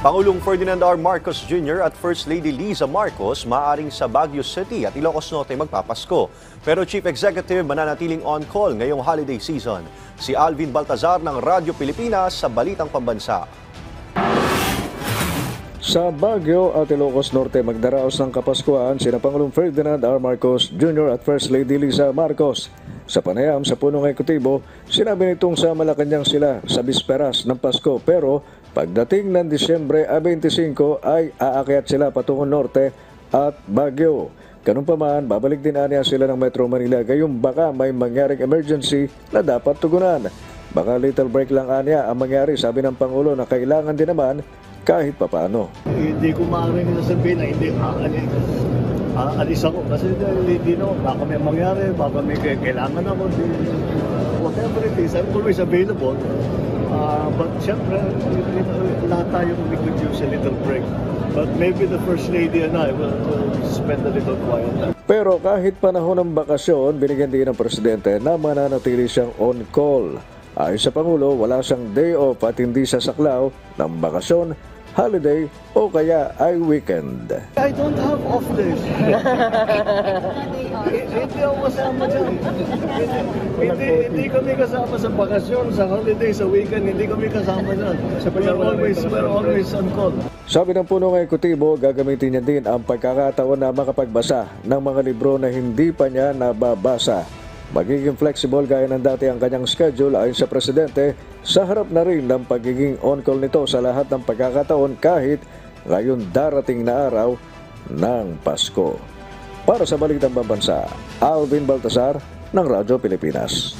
Pangulong Ferdinand R. Marcos Jr. at First Lady Liza Marcos maaaring sa Baguio City at Ilocos Norte magpapasko. Pero Chief Executive mananatiling on-call ngayong holiday season. Si Alvin Baltazar ng Radyo Pilipinas sa Balitang Pambansa. Sa Baguio at Ilocos Norte magdaraos ng Kapaskuhan sina Pangulong Ferdinand R. Marcos Jr. at First Lady Liza Marcos. Sa panayam sa punong ekutibo, sinabi nitong sa Malacanang sila sa bisperas ng Pasko pero pagdating ng Disyembre 25 ay aakyat sila patungong Norte at Baguio. Ganun pa man, babalik din aniya sila ng Metro Manila gayong baka may mangyaring emergency na dapat tugunan. Baka little break lang aniya ang mangyari, sabi ng Pangulo na kailangan din naman kahit papano. Hindi ko maaaring sasabihin na hindi alis ako kasi hindi naman, baka may mangyari, baka may kailangan ako, whatever it is, I'm always available. But syempre, lahat tayo we could use a little break. But maybe the First Lady and I will spend a little quiet time. Pero kahit panahon ng bakasyon, binigyan din ng Presidente na mananatili siyang on-call. Ayon sa Pangulo, wala siyang day off at hindi sasaklaw ng bakasyon, holiday o kaya ay weekend. I don't have off days. Hindi ako kasama dyan. Hindi kami kasama sa bakasyon, sa holiday, sa weekend. Hindi kami kasama dyan. We're always on call. Sabi ng punong ekutibo, gagamitin niya din ang pagkakataon na makapagbasa ng mga libro na hindi pa niya nababasa. Magiging flexible gaya ng dati ang kanyang schedule ayon sa Presidente sa harap na rin ng pagiging on-call nito sa lahat ng pagkakataon kahit ngayon darating na araw ng Pasko. Para sa Balitang Pambansa, Alvin Baltazar ng Radyo Pilipinas.